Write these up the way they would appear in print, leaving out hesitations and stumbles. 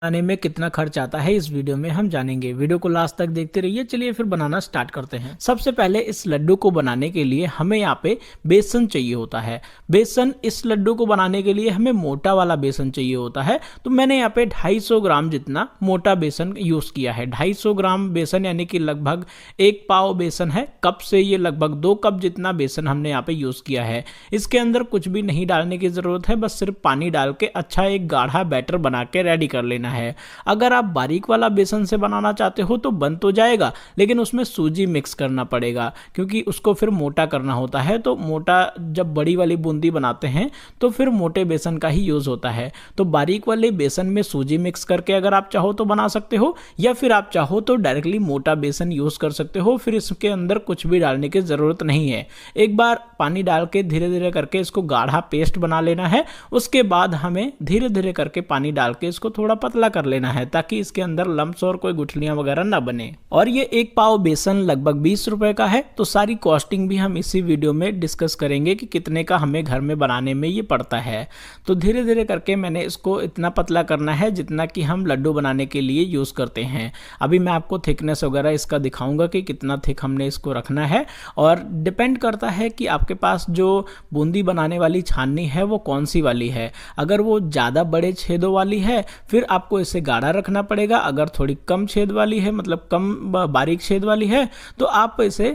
बनाने में कितना खर्च आता है इस वीडियो में हम जानेंगे। वीडियो को लास्ट तक देखते रहिए। चलिए फिर बनाना स्टार्ट करते हैं। सबसे पहले इस लड्डू को बनाने के लिए हमें यहाँ पे बेसन चाहिए होता है। बेसन, इस लड्डू को बनाने के लिए हमें मोटा वाला बेसन चाहिए होता है। तो मैंने यहाँ पे 250 ग्राम जितना मोटा बेसन यूज किया है। 250 ग्राम बेसन यानी कि लगभग 1 पाव बेसन है। कप से ये लगभग 2 कप जितना बेसन हमने यहाँ पे यूज किया है। इसके अंदर कुछ भी नहीं डालने की जरूरत है, बस सिर्फ पानी डाल के अच्छा एक गाढ़ा बैटर बना के रेडी कर लेना है। अगर आप बारीक वाला बेसन से बनाना चाहते हो तो बन तो जाएगा, लेकिन उसमें सूजी मिक्स करना पड़ेगा क्योंकि उसको फिर मोटा करना होता है। तो मोटा जब बड़ी वाली बूंदी बनाते हैं तो फिर मोटे बेसन का ही यूज होता है। तो बारीक वाले बेसन में सूजी मिक्स करके अगर आप चाहो तो बना सकते हो, या फिर आप चाहो तो डायरेक्टली मोटा बेसन यूज कर सकते हो। फिर इसके अंदर कुछ भी डालने की जरूरत नहीं है। एक बार पानी डाल के धीरे धीरे करके इसको गाढ़ा पेस्ट बना लेना है। उसके बाद हमें धीरे धीरे करके पानी डाल के इसको थोड़ा पतला कर लेना है ताकि इसके अंदर लम्प्स और कोई गुठलियां वगैरह ना बने। और ये 1 पाव बेसन लगभग 20 रुपए का है। तो सारी कॉस्टिंग भी हम इसी वीडियो में डिस्कस करेंगे कि कितने का हमें घर में बनाने में ये पड़ता है। तो धीरे धीरे करके मैंने इसको इतना पतला करना है जितना कि हम लड्डू बनाने के लिए यूज करते हैं। अभी मैं आपको थिकनेस वगैरह इसका दिखाऊंगा कि कितना थिक हमने इसको रखना है, और डिपेंड करता है कि आपके पास जो बूंदी बनाने वाली छाननी है वो कौन सी वाली है। अगर वो ज़्यादा बड़े छेदों वाली है फिर आपको इसे गाढ़ा रखना पड़ेगा। अगर थोड़ी कम छेद वाली है, मतलब कम बारीक छेद वाली है, तो आप इसे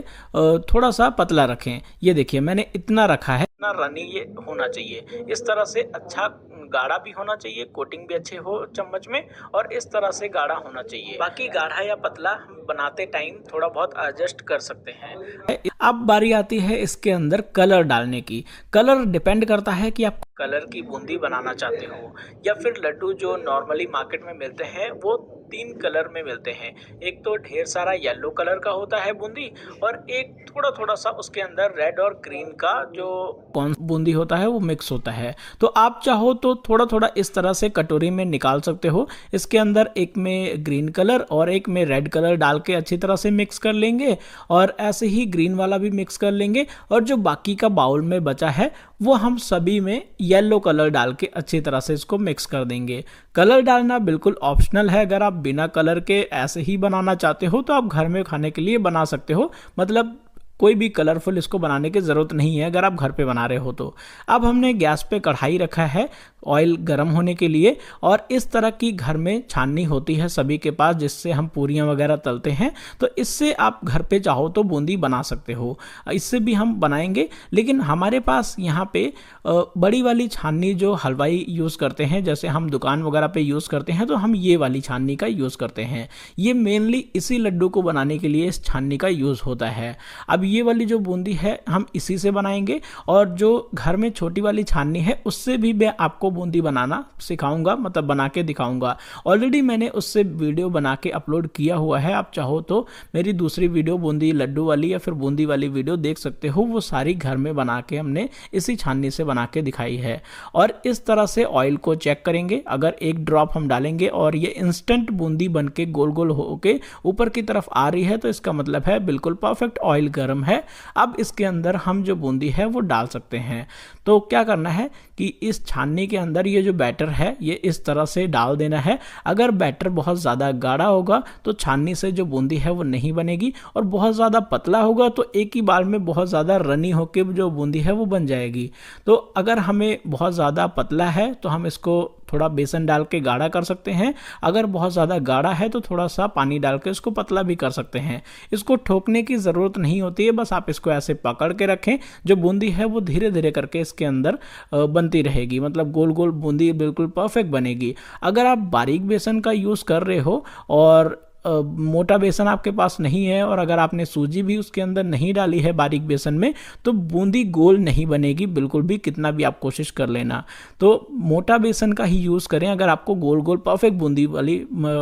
थोड़ा सा पतला रखें। ये देखिए मैंने इतना रखा है, इतना रनी ये होना चाहिए। इस तरह से अच्छा गाढ़ा भी होना चाहिए, कोटिंग भी अच्छे हो चम्मच में, और इस तरह से गाढ़ा होना चाहिए। बाकी गाढ़ा या पतला हम बनाते टाइम थोड़ा बहुत एडजस्ट कर सकते हैं। अब बारी आती है इसके अंदर कलर डालने की। कलर डिपेंड करता है कि आप कलर की बूंदी बनाना चाहते हो या फिर लड्डू जो नॉर्मली मार्केट में मिलते हैं वो 3 कलर में मिलते हैं। एक तो ढेर सारा येलो कलर का होता है बूंदी, और एक थोड़ा थोड़ा सा उसके अंदर रेड और ग्रीन का जो कौन बूंदी होता है वो मिक्स होता है। तो आप चाहो तो थोड़ा थोड़ा इस तरह से कटोरी में निकाल सकते हो। इसके अंदर एक में ग्रीन कलर और एक में रेड कलर डाल के अच्छी तरह से मिक्स कर लेंगे, और ऐसे ही ग्रीन वाला भी मिक्स कर लेंगे। और जो बाकी का बाउल में बचा है वो हम सभी में येलो कलर डाल के अच्छी तरह से इसको मिक्स कर देंगे। कलर डालना बिल्कुल ऑप्शनल है। अगर आप बिना कलर के ऐसे ही बनाना चाहते हो तो आप घर में खाने के लिए बना सकते हो, मतलब कोई भी कलरफुल इसको बनाने की ज़रूरत नहीं है अगर आप घर पे बना रहे हो तो। अब हमने गैस पे कढ़ाई रखा है ऑयल गर्म होने के लिए, और इस तरह की घर में छाननी होती है सभी के पास जिससे हम पूरियां वगैरह तलते हैं। तो इससे आप घर पे चाहो तो बूंदी बना सकते हो, इससे भी हम बनाएंगे। लेकिन हमारे पास यहाँ पे बड़ी वाली छाननी जो हलवाई यूज़ करते हैं, जैसे हम दुकान वगैरह पे यूज़ करते हैं, तो हम ये वाली छाननी का यूज़ करते हैं। ये मेनली इसी लड्डू को बनाने के लिए इस छाननी का यूज़ होता है। अब ये वाली जो बूंदी है हम इसी से बनाएंगे, और जो घर में छोटी वाली छाननी है उससे भी मैं आपको बूंदी बनाना सिखाऊंगा, मतलब बना के दिखाऊंगा। ऑलरेडी मैंने उससे वीडियो बना के अपलोड किया हुआ है। आप चाहो तो मेरी दूसरी वीडियो बूंदी लड्डू वाली या फिर बूंदी वाली वीडियो देख सकते हो। वो सारी घर में बना के हमने इसी छाननी से बना के दिखाई है। और इस तरह से ऑयल को चेक करेंगे। अगर 1 ड्रॉप हम डालेंगे और ये इंस्टेंट बूंदी बन के गोल गोल होके ऊपर की तरफ आ रही है तो इसका मतलब है बिल्कुल परफेक्ट ऑयल गर्म है। अब इसके अंदर हम जो बूंदी है वो डाल सकते हैं। तो क्या करना है कि इस छाननी के अंदर ये जो बैटर है ये इस तरह से डाल देना है। अगर बैटर बहुत ज़्यादा गाढ़ा होगा तो छाननी से जो बूंदी है वो नहीं बनेगी, और बहुत ज़्यादा पतला होगा तो एक ही बार में बहुत ज़्यादा रनी होकर जो बूंदी है वो बन जाएगी। तो अगर हमें बहुत ज़्यादा पतला है तो हम इसको थोड़ा बेसन डाल के गाढ़ा कर सकते हैं। अगर बहुत ज़्यादा गाढ़ा है तो थोड़ा सा पानी डाल के इसको पतला भी कर सकते हैं। इसको ठोकने की ज़रूरत नहीं होती है, बस आप इसको ऐसे पकड़ के रखें। जो बूंदी है वो धीरे धीरे करके इसके अंदर बनती रहेगी, मतलब गोल गोल बूंदी बिल्कुल परफेक्ट बनेगी। अगर आप बारीक बेसन का यूज़ कर रहे हो और मोटा बेसन आपके पास नहीं है, और अगर आपने सूजी भी उसके अंदर नहीं डाली है बारीक बेसन में, तो बूंदी गोल नहीं बनेगी बिल्कुल भी, कितना भी आप कोशिश कर लेना। तो मोटा बेसन का ही यूज़ करें अगर आपको गोल गोल परफेक्ट बूंदी वाली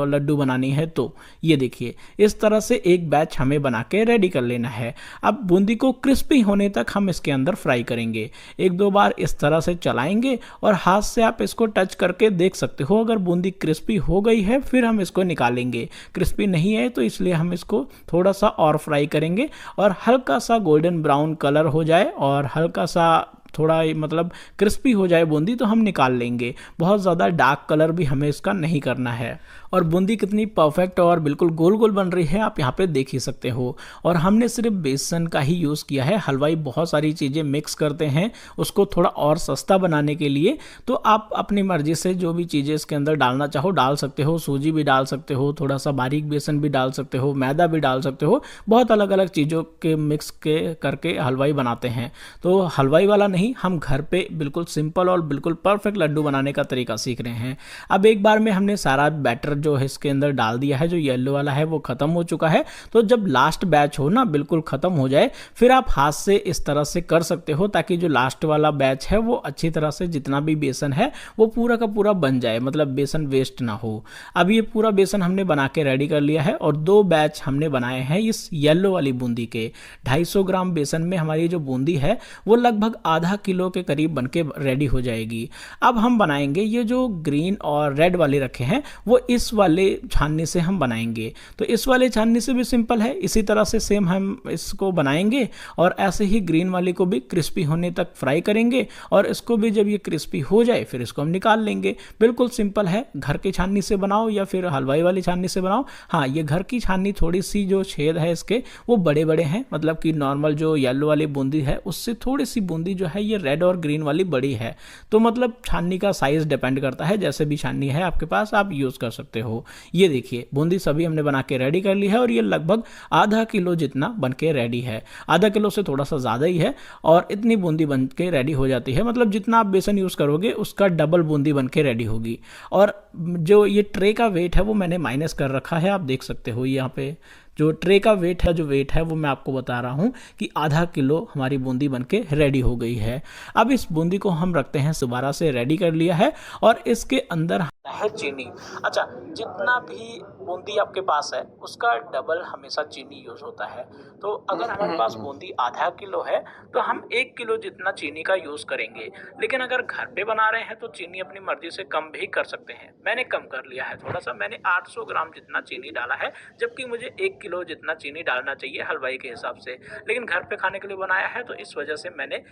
लड्डू बनानी है तो। ये देखिए इस तरह से एक बैच हमें बना के रेडी कर लेना है। अब बूंदी को क्रिस्पी होने तक हम इसके अंदर फ्राई करेंगे। 1-2 बार इस तरह से चलाएंगे और हाथ से आप इसको टच करके देख सकते हो। अगर बूंदी क्रिस्पी हो गई है फिर हम इसको निकालेंगे। क्रिस्पी नहीं है तो इसलिए हम इसको थोड़ा सा और फ्राई करेंगे, और हल्का सा गोल्डन ब्राउन कलर हो जाए और हल्का सा थोड़ा मतलब क्रिस्पी हो जाए बूंदी तो हम निकाल लेंगे। बहुत ज़्यादा डार्क कलर भी हमें इसका नहीं करना है। और बूंदी कितनी परफेक्ट और बिल्कुल गोल गोल बन रही है आप यहाँ पे देख ही सकते हो। और हमने सिर्फ बेसन का ही यूज़ किया है। हलवाई बहुत सारी चीज़ें मिक्स करते हैं उसको थोड़ा और सस्ता बनाने के लिए, तो आप अपनी मर्जी से जो भी चीज़ें इसके अंदर डालना चाहो डाल सकते हो। सूजी भी डाल सकते हो, थोड़ा सा बारीक बेसन भी डाल सकते हो, मैदा भी डाल सकते हो। बहुत अलग अलग चीज़ों के मिक्स के करके हलवाई बनाते हैं। तो हलवाई वाला नहीं, हम घर पे बिल्कुल सिंपल और बिल्कुल परफेक्ट लड्डू बनाने का तरीका सीख रहे हैं। अब एक बार में हमने सारा बैटर जो है इसके अंदर डाल दिया है, जो येलो वाला है वो खत्म हो चुका है। तो जब लास्ट बैच हो ना बिल्कुल खत्म हो जाए, फिर आप हाथ से इस तरह से कर सकते हो ताकि जो लास्ट वाला बैच है वो अच्छी तरह से जितना भी बेसन है वो पूरा का पूरा बन जाए, मतलब बेसन वेस्ट ना हो। अब ये पूरा बेसन हमने बना के रेडी कर लिया है और 2 बैच हमने बनाए हैं इस येलो वाली बूंदी के। 250 ग्राम बेसन में हमारी जो बूंदी है वो लगभग आधा किलो के करीब बनके रेडी हो जाएगी। अब हम बनाएंगे ये जो ग्रीन और रेड वाले रखे हैं वो इस वाले छाननी से हम बनाएंगे। तो इस वाले छाननी से भी सिंपल है, इसी तरह से सेम हम इसको बनाएंगे और ऐसे ही ग्रीन वाले को भी क्रिस्पी होने तक फ्राई करेंगे और इसको भी जब ये क्रिस्पी हो जाए फिर इसको हम निकाल लेंगे। बिल्कुल सिंपल है, घर की छाननी से बनाओ या फिर हलवाई वाली छाननी से बनाओ। हाँ, ये घर की छाननी थोड़ी सी जो छेद है इसके वो बड़े बड़े हैं, मतलब कि नॉर्मल जो येलो वाली बूंदी है उससे थोड़ी सी बूंदी जो है ये रेड और ग्रीन वाली बड़ी है। तो मतलब छाननी का साइज डिपेंड करता है, जैसे भी छाननी है आपके पास आप यूज़ कर सकते हो। ये देखिए बूंदी सभी हमने बना के रेडी कर ली है और ये लगभग आधा किलो जितना बन के रेडी है। आधा किलो से थोड़ा सा ज़्यादा ही है और इतनी बूंदी बन के रेडी हो जाती है, मतलब जितना आप बेसन यूज़ करोगे उसका डबल बूंदी बन के रेडी होगी। और जो ये ट्रे का वेट है वो मैंने माइनस कर रखा है, आप देख सकते हो यहाँ पे जो ट्रे का वेट है, जो वेट है वो मैं आपको बता रहा हूँ कि आधा किलो हमारी बूंदी बनके रेडी हो गई है। अब इस बूंदी को हम रखते हैं, दोबारा से रेडी कर लिया है और इसके अंदर है चीनी। अच्छा, जितना भी बूंदी आपके पास है उसका डबल हमेशा चीनी यूज होता है। तो अगर हमारे पास बूंदी आधा किलो है तो हम 1 किलो जितना चीनी का यूज करेंगे। लेकिन अगर घर पे बना रहे हैं तो चीनी अपनी मर्जी से कम भी कर सकते हैं। मैंने कम कर लिया है थोड़ा सा, मैंने 800 ग्राम जितना चीनी डाला है, जबकि मुझे 1 किलो जितना चीनी डालना चाहिए हलवाई के हिसाब से। लेकिन घर पे खाने के लिए बनाया है तो इस वजह से मैंने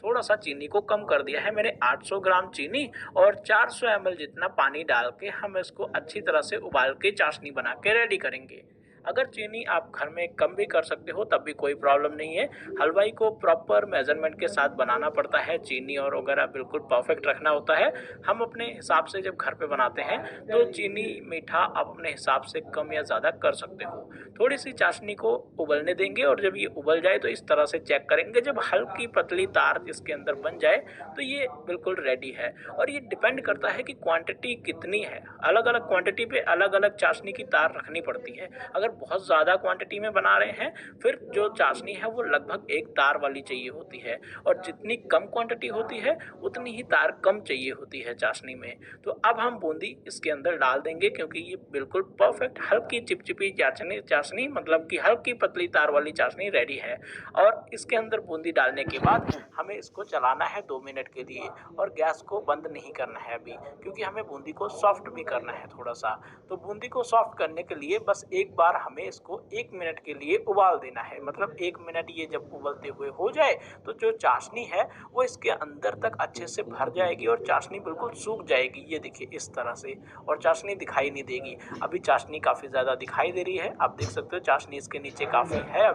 थोड़ा सा चीनी को कम कर दिया है। मैंने 800 ग्राम चीनी और 400 ml जितना पानी डाल के हम इसको अच्छी तरह से उबाल के चाशनी बना के रेडी करेंगे। अगर चीनी आप घर में कम भी कर सकते हो तब भी कोई प्रॉब्लम नहीं है। हलवाई को प्रॉपर मेजरमेंट के साथ बनाना पड़ता है, चीनी और वगैरह बिल्कुल परफेक्ट रखना होता है। हम अपने हिसाब से जब घर पे बनाते हैं तो चीनी मीठा आप अपने हिसाब से कम या ज़्यादा कर सकते हो। थोड़ी सी चाशनी को उबलने देंगे और जब ये उबल जाए तो इस तरह से चेक करेंगे। जब हल्की पतली तार इसके अंदर बन जाए तो ये बिल्कुल रेडी है। और ये डिपेंड करता है कि क्वांटिटी कितनी है, अलग अलग क्वांटिटी पे अलग अलग चाशनी की तार रखनी पड़ती है। अगर बहुत ज़्यादा क्वांटिटी में बना रहे हैं फिर जो चाशनी है वो लगभग 1 तार वाली चाहिए होती है, और जितनी कम क्वांटिटी होती है उतनी ही तार कम चाहिए होती है चाशनी में। तो अब हम बूंदी इसके अंदर डाल देंगे क्योंकि ये बिल्कुल परफेक्ट हल्की चिपचिपी चाशनी मतलब कि हल्की पतली तार वाली चाशनी रेडी है। और इसके अंदर बूंदी डालने के बाद हमें इसको चलाना है 2 मिनट के लिए और गैस को बंद नहीं करना है अभी, क्योंकि हमें बूंदी को सॉफ्ट भी करना है थोड़ा सा। तो बूंदी को सॉफ्ट करने के लिए बस एक बार हमें इसको 1 मिनट के लिए उबाल देना है। मतलब 1 मिनट ये जब उबलते हुए हो जाए तो जो चाशनी है वो इसके अंदर तक अच्छे से भर जाएगी और चाशनी बिल्कुल सूख जाएगी। ये देखिए इस तरह से, और चाशनी दिखाई नहीं देगी। अभी चाशनी काफ़ी ज़्यादा दिखाई दे रही है, आप देख सकते हो चाशनी इसके नीचे काफ़ी है।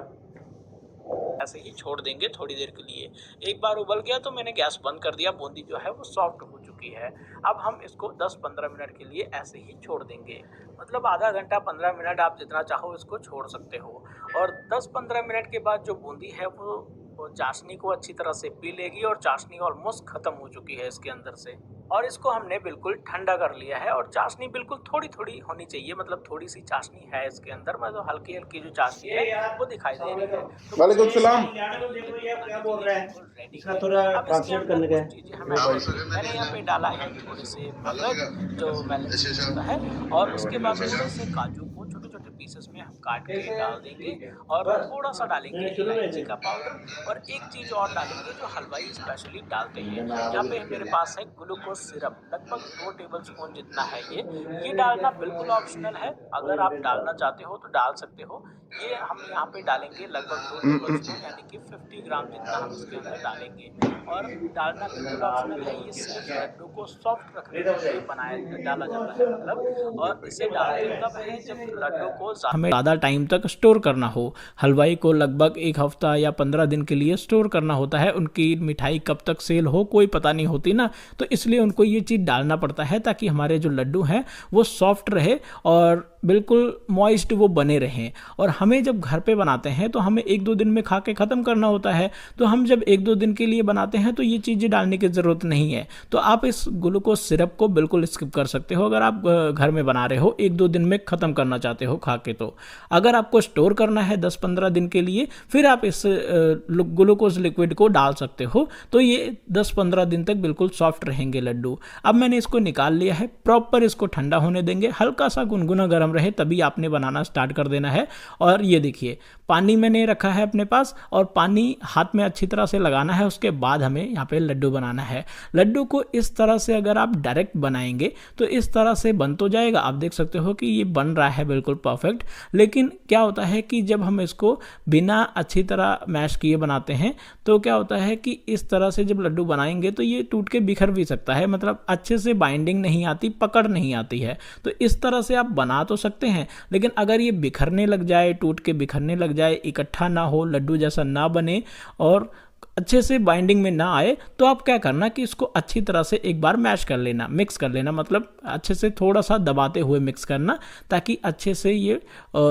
ऐसे ही छोड़ देंगे थोड़ी देर के लिए। एक बार उबल गया तो मैंने गैस बंद कर दिया, बूंदी जो है वो सॉफ्ट हो चुकी है। अब हम इसको 10-15 मिनट के लिए ऐसे ही छोड़ देंगे, मतलब आधा घंटा 15 मिनट आप जितना चाहो इसको छोड़ सकते हो। और 10-15 मिनट के बाद जो बूंदी है वो चाशनी को अच्छी तरह से पी लेगी और चाशनी ऑलमोस्ट ख़त्म हो चुकी है इसके अंदर से। और इसको हमने बिल्कुल ठंडा कर लिया है और चाशनी बिल्कुल थोड़ी थोड़ी होनी चाहिए, मतलब थोड़ी सी चाशनी है इसके अंदर, मतलब हल्की हल्की जो चाशनी है वो दिखाई दे रही है। वालेकुम सलाम। क्या बोल रहे हैं, इसका थोड़ा ट्रांसलेट करने का मैंने यहाँ पे डाला है थोड़े से मगज जो मैंने है, और उसके बाद थोड़े से काजू को छोटे छोटे पीसेस में हम काट के डाल देंगे और थोड़ा सा डालेंगे इलायची का पाउडर और एक चीज और डालेंगे जो हलवाई स्पेशली डालते हैं। यहाँ पे मेरे पास है ग्लूकोज सिरप, लगभग 2 टेबल स्पून जितना है ये डालना बिल्कुल ऑप्शनल है, अगर आप डालना चाहते हो तो डाल सकते हो। ये हम यहाँ पे डालेंगे लगभग 2 टेबल स्पून यानी कि 50 ग्राम जितना हम इसके अंदर डालेंगे और डालना बिल्कुल ऑप्शनल है। ये सिर्फ लड्डू को सॉफ्ट रखने के लिए बनाया डाला जाता है मतलब, और इसे डालते तब है जब लड्डू को हमें ज़्यादा टाइम तक स्टोर करना हो। हलवाई को लगभग 1 हफ्ता या 15 दिन के लिए स्टोर करना होता है, उनकी मिठाई कब तक सेल हो कोई पता नहीं होती ना, तो इसलिए उनको ये चीज़ डालना पड़ता है ताकि हमारे जो लड्डू हैं वो सॉफ्ट रहे और बिल्कुल मॉइस्ट वो बने रहें। और हमें जब घर पे बनाते हैं तो हमें 1-2 दिन में खा के ख़त्म करना होता है, तो हम जब 1-2 दिन के लिए बनाते हैं तो ये चीज़ें डालने की ज़रूरत नहीं है। तो आप इस ग्लूकोज सिरप को बिल्कुल स्किप कर सकते हो अगर आप घर में बना रहे हो, 1-2 दिन में ख़त्म करना चाहते हो खा के। तो अगर आपको स्टोर करना है 10-15 दिन के लिए, फिर आप इस ग्लूकोज लिक्विड को डाल सकते हो, तो ये 10-15 दिन तक बिल्कुल सॉफ्ट रहेंगे लड्डू। अब मैंने इसको निकाल लिया है, प्रॉपर इसको ठंडा होने देंगे, हल्का सा गुनगुना गर्म रहे तभी आपने बनाना स्टार्ट कर देना है। और ये देखिए पानी मैंने रखा है अपने पास और पानी हाथ में अच्छी तरह से लगाना है, उसके बाद हमें यहाँ पे लड्डू बनाना है। लड्डू को इस तरह से अगर आप डायरेक्ट बनाएंगे तो इस तरह से बन तो जाएगा, आप देख सकते हो कि ये बन रहा है बिल्कुल परफेक्ट, लेकिन क्या होता है कि जब हम इसको बिना अच्छी तरह मैश किए बनाते हैं तो क्या होता है कि इस तरह से जब लड्डू बनाएंगे तो ये टूट के बिखर भी सकता है, मतलब अच्छे से बाइंडिंग नहीं आती, पकड़ नहीं आती है। तो इस तरह से आप बना तो सकते हैं, लेकिन अगर ये बिखरने लग जाए, टूट के बिखरने लग जाए, इकट्ठा ना हो, लड्डू जैसा ना बने और अच्छे से बाइंडिंग में ना आए, तो आप क्या करना कि इसको अच्छी तरह से एक बार मैश कर लेना, मिक्स कर लेना, मतलब अच्छे से थोड़ा सा दबाते हुए मिक्स करना ताकि अच्छे से ये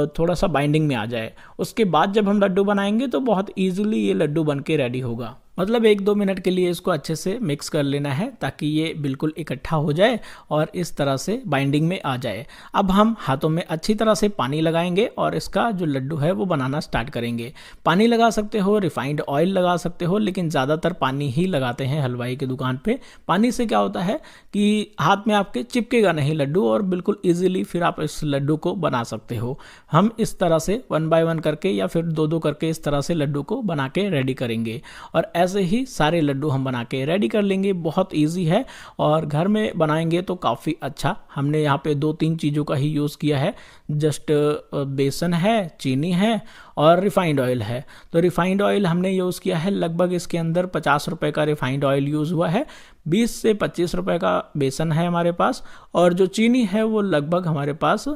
थोड़ा सा बाइंडिंग में आ जाए। उसके बाद जब हम लड्डू बनाएंगे तो बहुत ईजिली ये लड्डू बन के रेडी होगा। मतलब 1-2 मिनट के लिए इसको अच्छे से मिक्स कर लेना है ताकि ये बिल्कुल इकट्ठा हो जाए और इस तरह से बाइंडिंग में आ जाए। अब हम हाथों में अच्छी तरह से पानी लगाएंगे और इसका जो लड्डू है वो बनाना स्टार्ट करेंगे। पानी लगा सकते हो, रिफाइंड ऑयल लगा सकते हो, लेकिन ज़्यादातर पानी ही लगाते हैं हलवाई की दुकान पे। पानी से क्या होता है कि हाथ में आपके चिपकेगा नहीं लड्डू और बिल्कुल ईजिली फिर आप इस लड्डू को बना सकते हो। हम इस तरह से 1 बाय 1 करके या फिर 2-2 करके इस तरह से लड्डू को बना के रेडी करेंगे और ऐसे ही सारे लड्डू हम बना के रेडी कर लेंगे। बहुत इजी है और घर में बनाएंगे तो काफ़ी अच्छा। हमने यहाँ पे 2-3 चीज़ों का ही यूज़ किया है, जस्ट बेसन है, चीनी है और रिफाइंड ऑयल है। तो रिफाइंड ऑयल हमने यूज़ किया है, लगभग इसके अंदर 50 रुपये का रिफाइंड ऑयल यूज़ हुआ है, 20 से 25 रुपये का बेसन है हमारे पास और जो चीनी है वो लगभग हमारे पास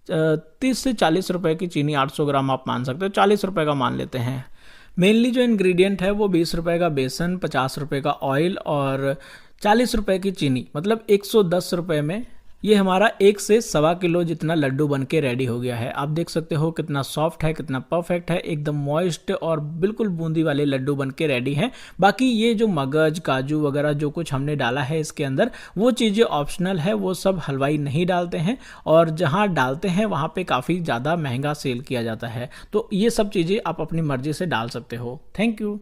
30 से 40 रुपये की चीनी, 800 ग्राम आप मान सकते हो, 40 रुपये का मान लेते हैं। मेनली जो इंग्रेडिएंट है वो 20 रुपये का बेसन, 50 रुपये का ऑयल और 40 रुपये की चीनी, मतलब 110 रुपये में ये हमारा 1 से 1.25 किलो जितना लड्डू बन के रेडी हो गया है। आप देख सकते हो कितना सॉफ्ट है, कितना परफेक्ट है, एकदम मॉइस्ट और बिल्कुल बूंदी वाले लड्डू बन के रेडी हैं। बाकी ये जो मगज, काजू वगैरह जो कुछ हमने डाला है इसके अंदर, वो चीज़ें ऑप्शनल है, वो सब हलवाई नहीं डालते हैं और जहाँ डालते हैं वहाँ पे काफ़ी ज़्यादा महंगा सेल किया जाता है। तो ये सब चीज़ें आप अपनी मर्जी से डाल सकते हो। Thank you.